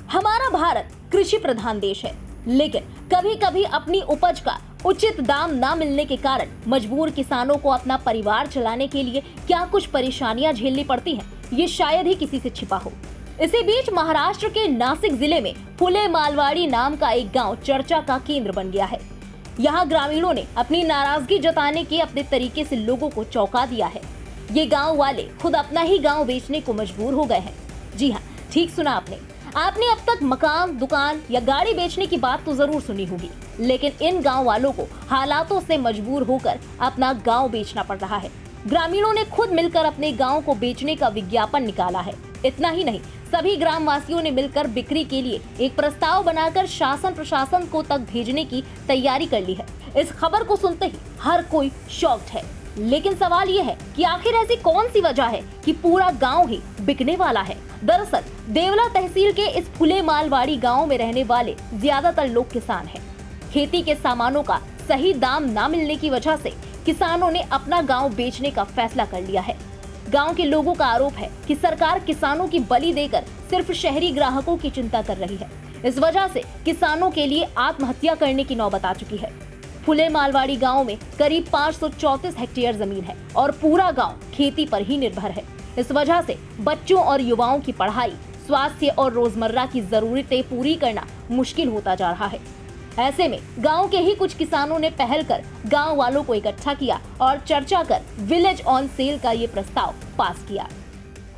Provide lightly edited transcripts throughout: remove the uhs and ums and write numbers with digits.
हमारा भारत कृषि प्रधान देश है, लेकिन कभी कभी अपनी उपज का उचित दाम न मिलने के कारण मजबूर किसानों को अपना परिवार चलाने के लिए क्या कुछ परेशानियां झेलनी पड़ती हैं, ये शायद ही किसी से छिपा हो। इसी बीच महाराष्ट्र के नासिक जिले में फुले मालवाड़ी नाम का एक गांव चर्चा का केंद्र बन गया है। यहाँ ग्रामीणों ने अपनी नाराजगी जताने के अपने तरीके से लोगों को चौंका दिया है। ये गांव वाले खुद अपना ही गांव बेचने को मजबूर हो गए हैं। जी हाँ, ठीक सुना आपने अब तक मकान, दुकान या गाड़ी बेचने की बात तो जरूर सुनी होगी, लेकिन इन गांव वालों को हालातों से मजबूर होकर अपना गांव बेचना पड़ रहा है। ग्रामीणों ने खुद मिलकर अपने गांव को बेचने का विज्ञापन निकाला है। इतना ही नहीं, सभी ग्रामवासियों ने मिलकर बिक्री के लिए एक प्रस्ताव बनाकर शासन प्रशासन को तक भेजने की तैयारी कर ली है। इस खबर को सुनते ही हर कोई शॉक्ड है, लेकिन सवाल ये है कि आखिर ऐसी कौन सी वजह है कि पूरा गांव ही बिकने वाला है। दरअसल देवला तहसील के इस फुले मालवाड़ी गांव में रहने वाले ज्यादातर लोग किसान हैं। खेती के सामानों का सही दाम न मिलने की वजह से किसानों ने अपना गांव बेचने का फैसला कर लिया है। गांव के लोगों का आरोप है कि सरकार किसानों की बलि देकर सिर्फ शहरी ग्राहकों की चिंता कर रही है। इस वजह से किसानों के लिए आत्महत्या करने की नौबत आ चुकी है। फुले मालवाड़ी गांव में करीब 534 हेक्टेयर जमीन है और पूरा गांव खेती पर ही निर्भर है। इस वजह से बच्चों और युवाओं की पढ़ाई, स्वास्थ्य और रोजमर्रा की जरूरतें पूरी करना मुश्किल होता जा रहा है। ऐसे में गांव के ही कुछ किसानों ने पहल कर गांव वालों को इकट्ठा किया और चर्चा कर विलेज ऑन सेल का ये प्रस्ताव पास किया।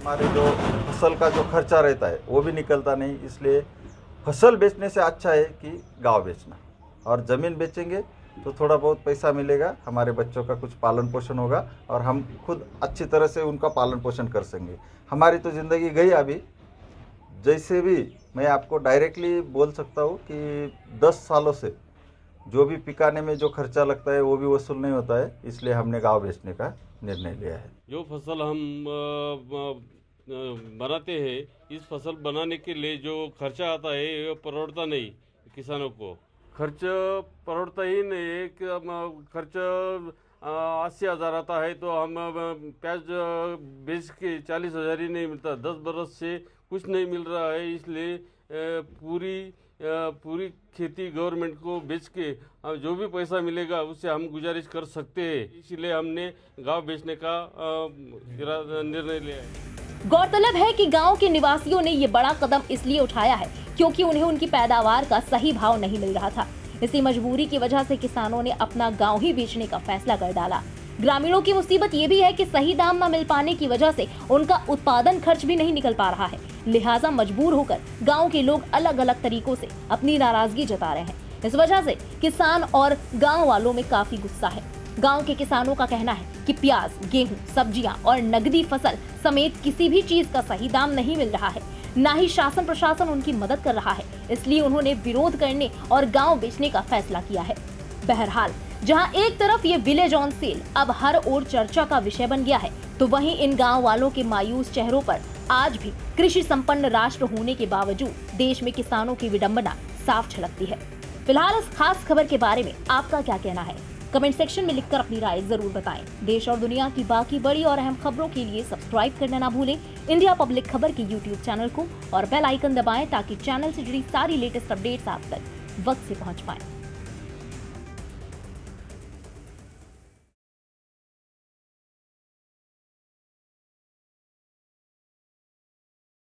हमारे जो फसल का जो खर्चा रहता है वो भी निकलता नहीं, इसलिए फसल बेचने से अच्छा है कि गांव बेचना। और ज़मीन बेचेंगे तो थोड़ा बहुत पैसा मिलेगा, हमारे बच्चों का कुछ पालन पोषण होगा और हम खुद अच्छी तरह से उनका पालन पोषण कर सकेंगे। हमारी तो ज़िंदगी गई अभी, जैसे भी मैं आपको डायरेक्टली बोल सकता हूँ कि 10 सालों से जो भी पिकाने में जो खर्चा लगता है वो भी वसूल नहीं होता है, इसलिए हमने गांव बेचने का निर्णय लिया है। जो फसल हम बनाते हैं, इस फसल बनाने के लिए जो खर्चा आता है वो परवड़ता नहीं, किसानों को खर्च परवड़ता ही नहीं है। खर्च 80,000 आता है तो हम प्याज बेच के 40,000 ही नहीं मिलता। 10 बरस से कुछ नहीं मिल रहा है, इसलिए पूरी खेती गवर्नमेंट को बेच के जो भी पैसा मिलेगा उससे हम गुजारिश कर सकते हैं। इसलिए हमने गांव बेचने का निर्णय लिया है। गौरतलब है कि गांव के निवासियों ने ये बड़ा कदम इसलिए उठाया है क्योंकि उन्हें उनकी पैदावार का सही भाव नहीं मिल रहा था। इसी मजबूरी की वजह से किसानों ने अपना गांव ही बेचने का फैसला कर डाला। ग्रामीणों की मुसीबत ये भी है कि सही दाम न मिल पाने की वजह से उनका उत्पादन खर्च भी नहीं निकल पा रहा है। लिहाजा मजबूर होकर गांव के लोग अलग अलग तरीकों से अपनी नाराजगी जता रहे हैं। इस वजह से किसान और गांव वालों में काफी गुस्सा है। गांव के किसानों का कहना है कि प्याज, गेहूं, सब्जियां और नकदी फसल समेत किसी भी चीज का सही दाम नहीं मिल रहा है, न ही शासन प्रशासन उनकी मदद कर रहा है। इसलिए उन्होंने विरोध करने और गांव बेचने का फैसला किया है। बहरहाल, जहां एक तरफ ये विलेज ऑन सेल अब हर ओर चर्चा का विषय बन गया है, तो वहीं इन गांव वालों के मायूस चेहरों पर आज भी कृषि संपन्न राष्ट्र होने के बावजूद देश में किसानों की विडंबना साफ झलकती है। फिलहाल इस खास खबर के बारे में आपका क्या कहना है? कमेंट सेक्शन में लिखकर अपनी राय जरूर बताएं। देश और दुनिया की बाकी बड़ी और अहम खबरों के लिए सब्सक्राइब करना ना भूलें इंडिया पब्लिक खबर के YouTube चैनल को और बेल आइकन दबाएं ताकि चैनल से जुड़ी सारी लेटेस्ट अपडेट्स आप तक वक्त से पहुंच पाएं।